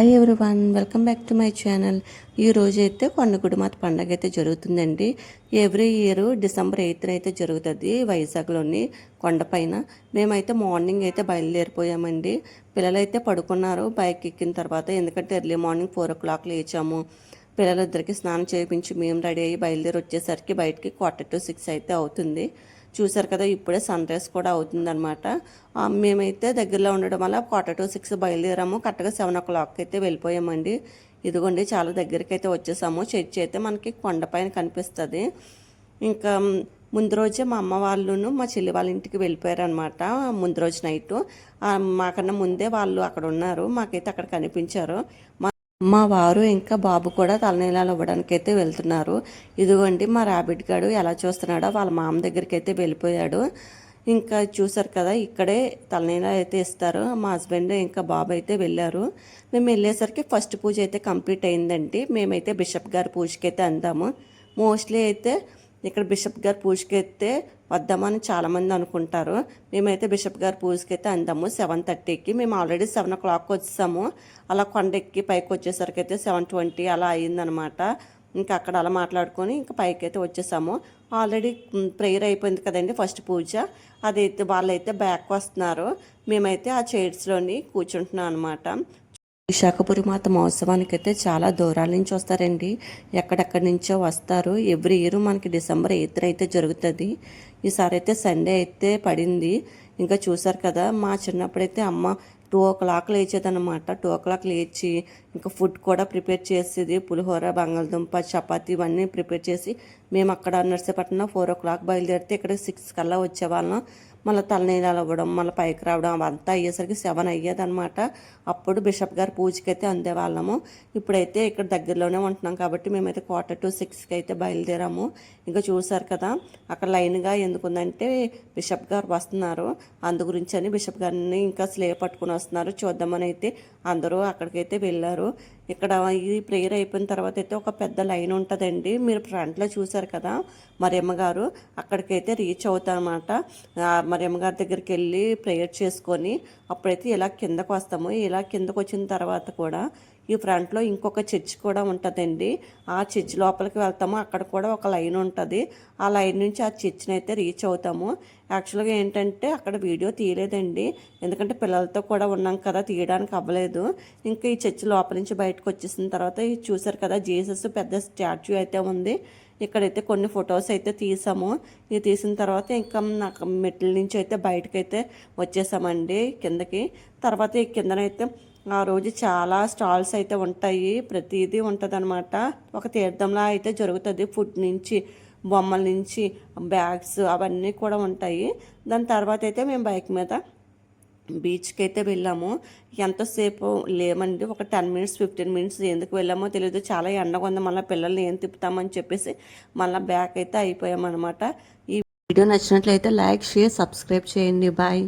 Hi everyone, welcome back to my channel. ఈ రోజు అయితే కొండగుడిమాత పండుగ అయితే జరుగుతుందండి. ఎవ్రీ ఇయర్ డిసెంబర్ 8th అయితే జరుగుతుంది వైజాగ్లోని కొండపైన. మేమైతే మార్నింగ్ అయితే బయలుదేరిపోయామండి. పిల్లలైతే పడుకున్నారు బైక్ ఎక్కిన తర్వాత, ఎందుకంటే ఎర్లీ మార్నింగ్ 4 o'clock లేచాము. పిల్లలిద్దరికి స్నానం చేయించి మేము రెడీ అయ్యి బయలుదేరి వచ్చేసరికి బయటికి 5:45 అయితే అవుతుంది. చూసారు కదా, ఇప్పుడే సన్ రైజ్ కూడా అవుతుందన్నమాట. మేమైతే దగ్గరలో ఉండడం వల్ల 5:45 బయలుదేరాము. కరెక్ట్గా 7 o'clock అయితే వెళ్ళిపోయామండి. ఇదిగోండి, చాలా దగ్గరికి అయితే వచ్చేసాము. చర్చి అయితే మనకి కొండపైన కనిపిస్తుంది. ఇంకా ముందు రోజే మా అమ్మ వాళ్ళును మా చెల్లి వాళ్ళ ఇంటికి వెళ్ళిపోయారు అనమాట. ముందు రోజు నైటు మాకన్నా ముందే వాళ్ళు అక్కడ ఉన్నారు. మాకైతే అక్కడ కనిపించారు. మా వారు ఇంకా బాబు కూడా తలనీలాలు ఇవ్వడానికి అయితే వెళ్తున్నారు. ఇదిగోండి, మా ర్యాబిట్ గాడు ఎలా చూస్తున్నాడో వాళ్ళ మామ దగ్గరికి అయితే వెళ్ళిపోయాడు. ఇంకా చూసారు కదా, ఇక్కడే తలనీలాలు అయితే ఇస్తారు. మా హస్బెండ్ ఇంకా బాబు అయితే వెళ్ళారు. మేము వెళ్ళేసరికి ఫస్ట్ పూజ అయితే కంప్లీట్ అయిందండి. మేమైతే బిషప్ గారి పూజకి అయితే అందాము. మోస్ట్లీ అయితే ఇక్కడ బిషప్ గారి పూజకి అయితే వద్దామని చాలామంది అనుకుంటారు. మేమైతే బిషప్ గారి పూజకి అయితే అందాము 7:30కి. మేము ఆల్రెడీ 7 o'clock వచ్చేసాము. అలా కొండెక్కి పైకి వచ్చేసరికి అయితే 7:20 అలా అయిందనమాట. ఇంకా అక్కడ అలా మాట్లాడుకొని ఇంకా పైకి అయితే వచ్చేసాము. ఆల్రెడీ ప్రేయర్ అయిపోయింది కదండి, ఫస్ట్ పూజ. అదైతే వాళ్ళైతే బ్యాక్ వస్తున్నారు. మేమైతే ఆ చైర్స్లోని కూర్చుంటున్నాం అనమాట. విశాఖపురి మాత మహోత్సవానికి అయితే చాలా దూరాల నుంచి వస్తారండి. ఎక్కడెక్కడి నుంచో వస్తారు. ఎవ్రీ ఇయర్ మనకి డిసెంబర్ 8th అయితే జరుగుతుంది. ఈసారి అయితే సండే అయితే పడింది. ఇంకా చూసారు కదా, మా చిన్నప్పుడైతే అమ్మ 2 o'clock లేచేదన్నమాట. 2 o'clock లేచి ఇంకా ఫుడ్ కూడా ప్రిపేర్ చేసేది. పులిహోర, బంగాళదుంప, చపాతీ ఇవన్నీ ప్రిపేర్ చేసి మేము అక్కడ నర్సీపట్నం 4 o'clock బయలుదేరితే ఇక్కడ 6 కల్లా వచ్చేవాళ్ళం. మళ్ళీ తలనీలాలు అవ్వడం, మళ్ళీ పైకి రావడం అవంతా అయ్యేసరికి 7 అయ్యేదన్నమాట. అప్పుడు బిషప్ గారు పూజకి అయితే అందేవాళ్ళము. ఇప్పుడైతే ఇక్కడ దగ్గరలోనే ఉంటున్నాం కాబట్టి మేమైతే 5:45 అయితే బయలుదేరాము. ఇంకా చూసారు కదా, అక్కడ లైన్గా ఎందుకుందంటే బిషప్ గారు వస్తున్నారు. అందు గురించి అని బిషప్ గారిని ఇంకా స్లే పట్టుకుని వస్తున్నారు. చూద్దామని అయితే అందరూ అక్కడికైతే వెళ్ళారు. ఇక్కడ ఇది ప్రేయర్ అయిపోయిన తర్వాత అయితే ఒక పెద్ద లైన్ ఉంటుందండి. మీరు ఫ్రంట్లో చూసారు కదా, మరియమ్మ గారు అక్కడికైతే రీచ్ అవుతారన్నమాట. మరియమ్మ గారి దగ్గరికి వెళ్ళి ప్రేయర్ చేసుకొని అప్పుడైతే ఇలా కిందకు వస్తాము. ఇలా కిందకు వచ్చిన తర్వాత కూడా ఈ ఫ్రంట్లో ఇంకొక చర్చ్ కూడా ఉంటుందండి. ఆ చర్చ్ లోపలికి వెళ్తాము. అక్కడ కూడా ఒక లైన్ ఉంటుంది. ఆ లైన్ నుంచి ఆ చర్చ్ని అయితే రీచ్ అవుతాము. యాక్చువల్గా ఏంటంటే అక్కడ వీడియో తీయలేదండి, ఎందుకంటే పిల్లలతో కూడా ఉన్నాం కదా, తీయడానికి అవ్వలేదు. ఇంకా ఈ చర్చ్ లోపల నుంచి బయటకు వచ్చేసిన తర్వాత చూసారు కదా, జీసస్ పెద్ద స్టాచ్యూ అయితే ఉంది. ఇక్కడైతే కొన్ని ఫొటోస్ అయితే తీసాము. ఇది తీసిన తర్వాత ఇంకా నాకు మెట్ల నుంచి అయితే బయటకైతే వచ్చేసామండి కిందకి. తర్వాత ఈ కిందనైతే ఆ రోజు చాలా స్టాల్స్ అయితే ఉంటాయి. ప్రతిదీ ఉంటుంది అనమాట. ఒక తీర్థంలా అయితే జరుగుతుంది. ఫుడ్ నుంచి, బొమ్మల నుంచి, బ్యాగ్స్ అవన్నీ కూడా ఉంటాయి. దాని తర్వాత అయితే మేము బైక్ మీద బీచ్కి అయితే వెళ్ళాము. ఎంతసేపు లేమండి, ఒక 10 minutes 15 minutes. ఎందుకు వెళ్ళామో తెలియదు. చాలా ఎండగా ఉంది. మళ్ళీ పిల్లల్ని ఏం తిప్పుతామని చెప్పేసి మళ్ళీ బ్యాక్ అయితే అయిపోయామన్నమాట. ఈ వీడియో నచ్చినట్లయితే లైక్, షేర్, సబ్స్క్రైబ్ చేయండి. బాయ్.